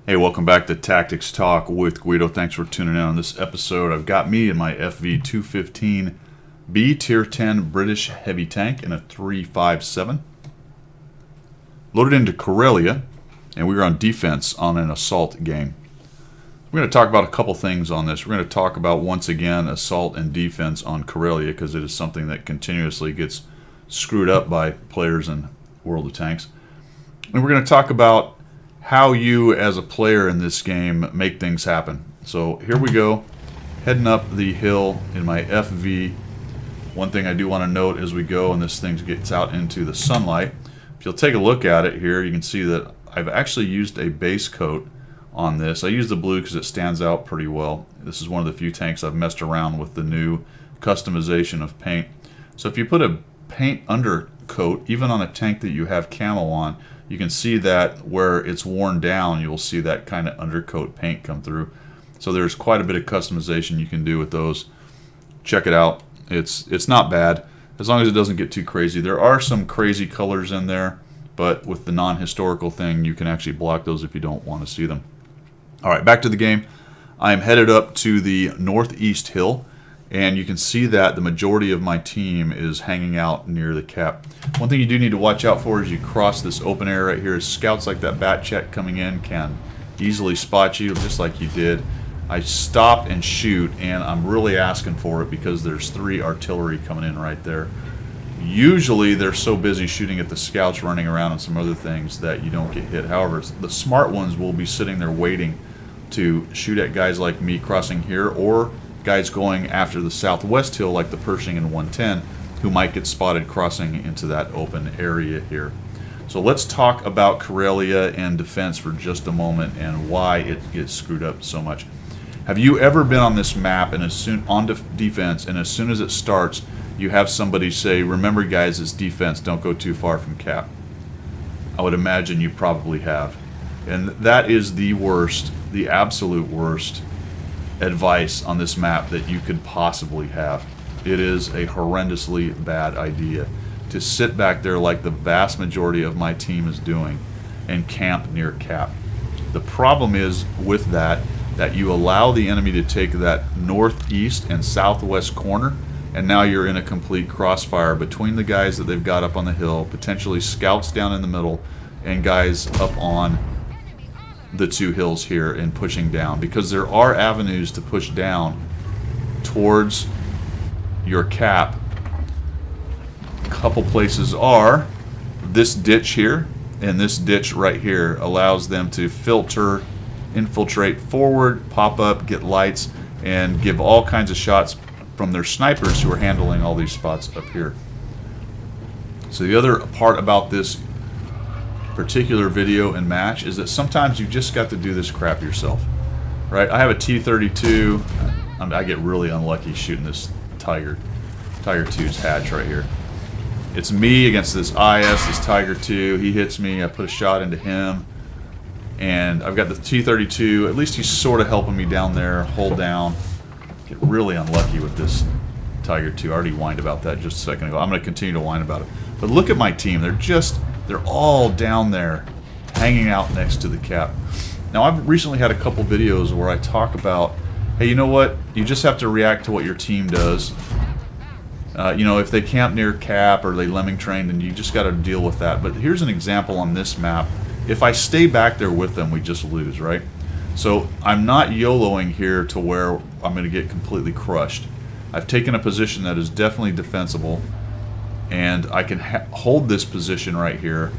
Hey, welcome back to Tactics Talk with Guido. Thanks for tuning in on this episode. I've got me in my FV215B Tier 10 British heavy tank in a 357. Loaded into Karelia, and we were on defense on an assault game. We're going to talk about a couple things on this. We're going to talk about, once again, assault and defense on Karelia, because it is something that continuously gets screwed up by players in World of Tanks. And we're going to talk about how you, as a player in this game, make things happen. So here we go, heading up the hill in my FV. One thing I do want to note as we go and this thing gets out into the sunlight, if you'll take a look at it here, you can see that I've actually used a base coat on this. I use the blue because it stands out pretty well. This is one of the few tanks I've messed around with the new customization of paint. So if you put a paint undercoat, even on a tank that you have camo on, you can see that where it's worn down, you'll see that kind of undercoat paint come through. So there's quite a bit of customization you can do with those. Check it out. It's not bad, as long as it doesn't get too crazy. There are some crazy colors in there, but with the non-historical thing, you can actually block those if you don't want to see them. All right, back to the game. I'm headed up to the northeast hill, and you can see that the majority of my team is hanging out near the cap. One thing you do need to watch out for as you cross this open area right here is scouts like that bat check coming in can easily spot you, just like you did. I stop and shoot, and I'm really asking for it because there's 3 artillery coming in right there. Usually they're so busy shooting at the scouts running around and some other things that you don't get hit. However, the smart ones will be sitting there waiting to shoot at guys like me crossing here, or guys going after the southwest hill like the Pershing and 110 who might get spotted crossing into that open area here. So let's talk about Karelia and defense for just a moment and why it gets screwed up so much. Have you ever been on this map and defense, and as soon as it starts you have somebody say, remember guys, it's defense, don't go too far from cap? I would imagine you probably have. And that is the worst, the absolute worst advice on this map that you could possibly have. It is a horrendously bad idea to sit back there like the vast majority of my team is doing and camp near cap. The problem is with that you allow the enemy to take that northeast and southwest corner, and now you're in a complete crossfire between the guys that they've got up on the hill, potentially scouts down in the middle, and guys up on the 2 hills here and pushing down, because there are avenues to push down towards your cap. A couple places are this ditch here, and this ditch right here allows them to filter, infiltrate forward, pop up, get lights, and give all kinds of shots from their snipers who are handling all these spots up here. So the other part about this particular video and match is that sometimes you just got to do this crap yourself, right? I have a T-32. I get really unlucky shooting this Tiger 2's hatch right here. It's me against this IS, this Tiger 2. He hits me, I put a shot into him, and I've got the T-32. At least he's sort of helping me down there, hold down. Get really unlucky with this Tiger 2. I already whined about that just a second ago. I'm going to continue to whine about it. But look at my team. They're all down there hanging out next to the cap. Now, I've recently had a couple videos where I talk about, hey, you know what? You just have to react to what your team does. You know, if they camp near cap or they lemming train, then you just got to deal with that. But here's an example on this map. If I stay back there with them, we just lose, right? So I'm not YOLOing here to where I'm going to get completely crushed. I've taken a position that is definitely defensible, and I can hold this position right here.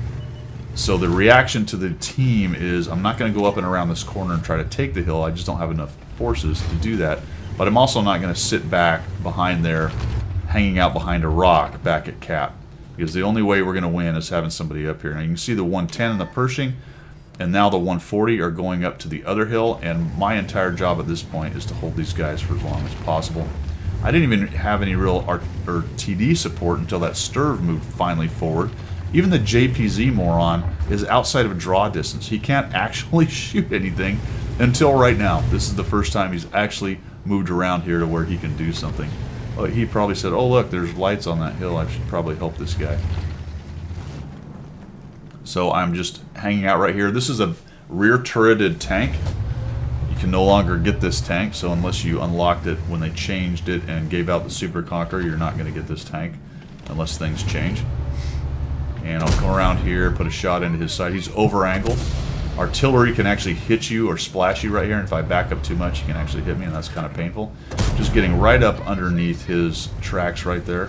So the reaction to the team is I'm not going to go up and around this corner and try to take the hill. I just don't have enough forces to do that. But I'm also not going to sit back behind there, hanging out behind a rock back at cap, because the only way we're going to win is having somebody up here. Now you can see the 110 and the Pershing, and now the 140 are going up to the other hill, and my entire job at this point is to hold these guys for as long as possible. I didn't even have any real TD support until that Sturv moved finally forward. Even the JPZ moron is outside of draw distance. He can't actually shoot anything until right now. This is the first time he's actually moved around here to where he can do something. Well, he probably said, oh look, there's lights on that hill, I should probably help this guy. So I'm just hanging out right here. This is a rear turreted tank. You can no longer get this tank, so unless you unlocked it when they changed it and gave out the Super Conqueror, you're not going to get this tank unless things change. And I'll come around here, put a shot into his side. He's over angled. Artillery can actually hit you or splash you right here, and if I back up too much, he can actually hit me, and that's kind of painful. Just getting right up underneath his tracks right there,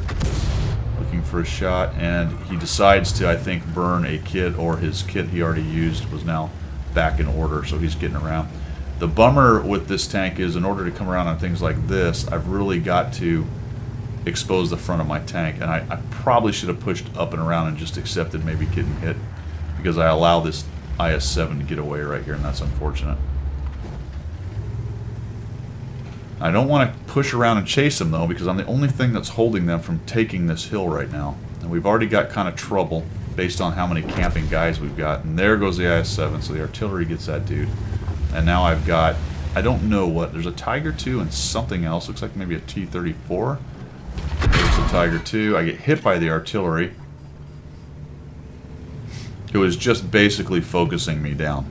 looking for a shot, and he decides to, I think, burn a kit, or his kit he already used was now back in order, so he's getting around. The bummer with this tank is, in order to come around on things like this, I've really got to expose the front of my tank, and I probably should have pushed up and around and just accepted maybe getting hit, because I allow this IS-7 to get away right here, and that's unfortunate. I don't want to push around and chase them, though, because I'm the only thing that's holding them from taking this hill right now. And we've already got kind of trouble based on how many camping guys we've got. And there goes the IS-7, so the artillery gets that dude. And now I've got, I don't know what, there's a Tiger II and something else. Looks like maybe a T-34. There's a Tiger II. I get hit by the artillery. It was just basically focusing me down.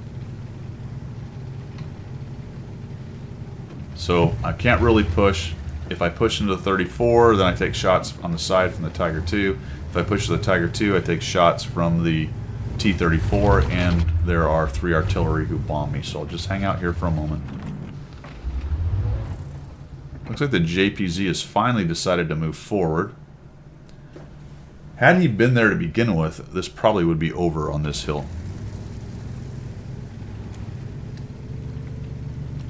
So I can't really push. If I push into the 34, then I take shots on the side from the Tiger II. If I push to the Tiger II, I take shots from the T-34, and there are 3 artillery who bomb me. So I'll just hang out here for a moment. Looks like the JPZ has finally decided to move forward. Had he been there to begin with, this probably would be over on this hill.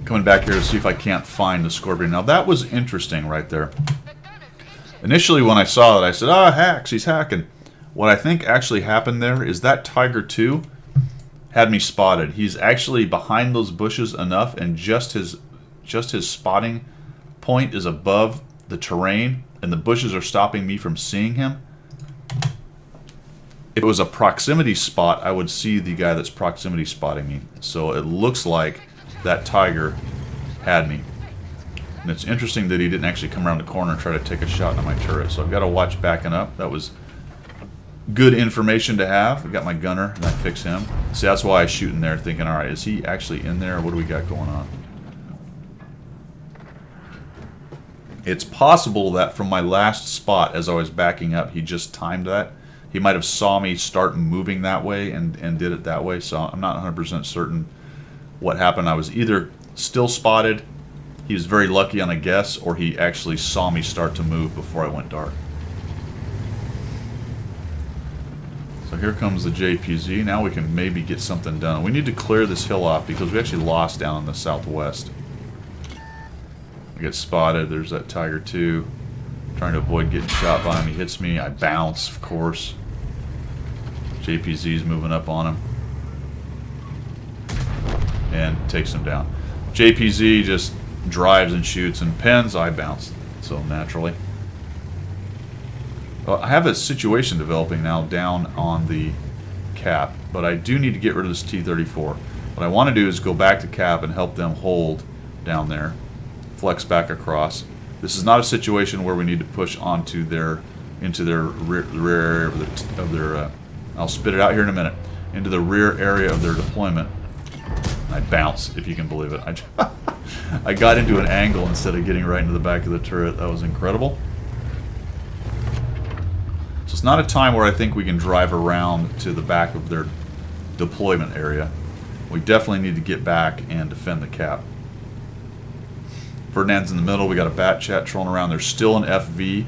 Coming back here to see if I can't find the Scorpion. Now that was interesting right there. Initially when I saw that, I said, ah, hacks, he's hacking. What I think actually happened there is that Tiger II had me spotted. He's actually behind those bushes enough, and just his spotting point is above the terrain, and the bushes are stopping me from seeing him. If it was a proximity spot, I would see the guy that's proximity spotting me. So it looks like that Tiger had me. And it's interesting that he didn't actually come around the corner and try to take a shot at my turret. So I've got to watch backing up. That was good information to have. I've got my gunner, and I fix him. See, that's why I shoot in there thinking, alright, is he actually in there? What do we got going on? It's possible that from my last spot, as I was backing up, he just timed that. He might have saw me start moving that way and did it that way, so I'm not 100% certain what happened. I was either still spotted, he was very lucky on a guess, or he actually saw me start to move before I went dark. So here comes the JPZ. Now we can maybe get something done. We need to clear this hill off because we actually lost down in the southwest. I get spotted. There's that Tiger II. Trying to avoid getting shot by him. He hits me. I bounce, of course. JPZ's moving up on him. And takes him down. JPZ just drives and shoots and pins. I bounce. So naturally. Well, I have a situation developing now down on the cap. But I do need to get rid of this T-34. What I want to do is go back to cap and help them hold down there. Flex back across. This is not a situation where we need to push onto into their rear area of their I'll spit it out here in a minute, into the rear area of their deployment. I bounce, if you can believe it. I got into an angle instead of getting right into the back of the turret. That was incredible. So it's not a time where I think we can drive around to the back of their deployment area. We definitely need to get back and defend the cap. Ferdinand's in the middle. We got a bat chat trolling around. There's still an FV,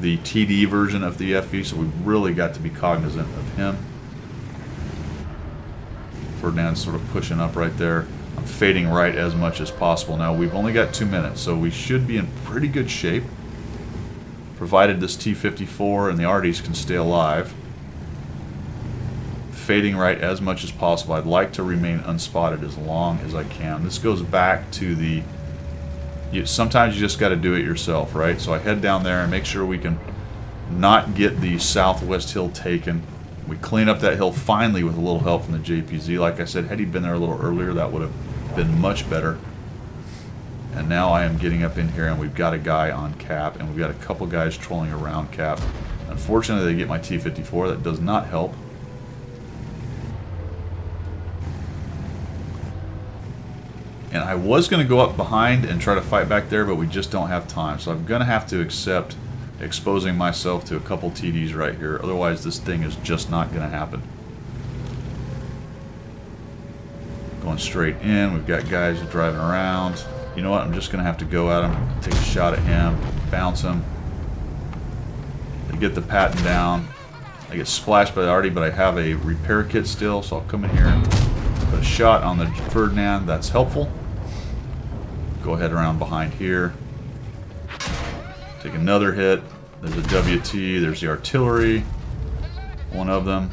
the TD version of the FV, so we've really got to be cognizant of him. Ferdinand's sort of pushing up right there. I'm fading right as much as possible. Now we've only got 2 minutes, so we should be in pretty good shape, provided this T-54 and the Arties can stay alive. Fading right as much as possible. I'd like to remain unspotted as long as I can. This goes back to the sometimes you just got to do it yourself, right? So I head down there and make sure we can not get the southwest hill taken. We clean up that hill finally with a little help from the JPZ. Like I said, had he been there a little earlier, that would have been much better. And now I am getting up in here, and we've got a guy on cap, and we've got a couple guys trolling around cap. Unfortunately, they get my T-54. That does not help. And I was going to go up behind and try to fight back there, but we just don't have time. So I'm going to have to accept exposing myself to a couple TDs right here. Otherwise, this thing is just not going to happen. Going straight in. We've got guys driving around. You know what? I'm just going to have to go at him, take a shot at him, bounce him. They get the Patton down. I get splashed by the Artie, but I have a repair kit still, so I'll come in here and put a shot on the Ferdinand. That's helpful. Go ahead around behind here. Take another hit. There's a WT. There's the artillery. One of them.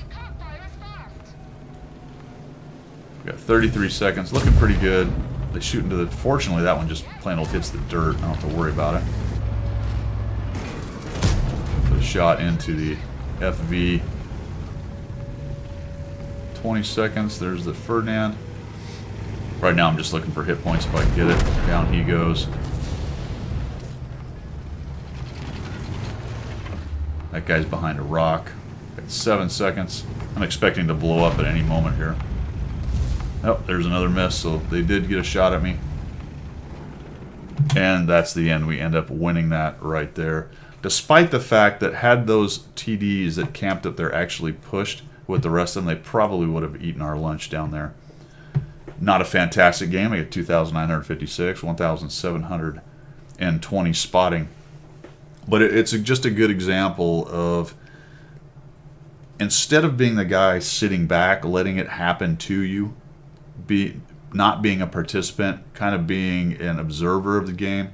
We got 33 seconds. Looking pretty good. They shoot into the... Fortunately, that one just plain old hits the dirt. I don't have to worry about it. Put a shot into the FV. 20 seconds. There's the Ferdinand. Right now I'm just looking for hit points if I can get it. Down he goes. That guy's behind a rock. Got 7 seconds. I'm expecting to blow up at any moment here. Oh, there's another miss, so they did get a shot at me. And that's the end. We end up winning that right there. Despite the fact that had those TDs that camped up there actually pushed with the rest of them, they probably would have eaten our lunch down there. Not a fantastic game. I get 2,956, 1,720 spotting. But it's just a good example of, instead of being the guy sitting back, letting it happen to you, not being a participant, kind of being an observer of the game,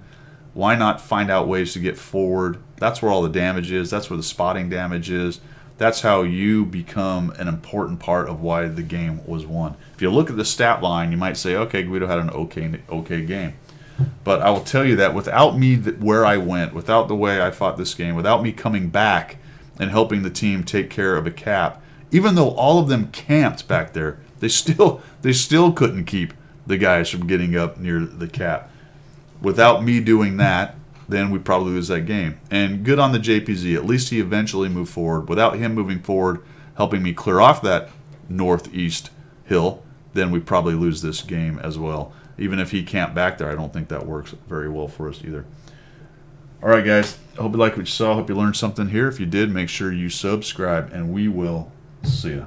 why not find out ways to get forward? That's where all the damage is. That's where the spotting damage is. That's how you become an important part of why the game was won. If you look at the stat line, you might say, okay, Guido had an okay game. But I will tell you that without me where I went, without the way I fought this game, without me coming back and helping the team take care of a cap, even though all of them camped back there, they still couldn't keep the guys from getting up near the cap. Without me doing that, then we probably lose that game. And good on the JPZ. At least he eventually moved forward. Without him moving forward, helping me clear off that northeast hill, then we probably lose this game as well. Even if he camped back there, I don't think that works very well for us either. All right, guys. I hope you liked what you saw. I hope you learned something here. If you did, make sure you subscribe, and we will see you.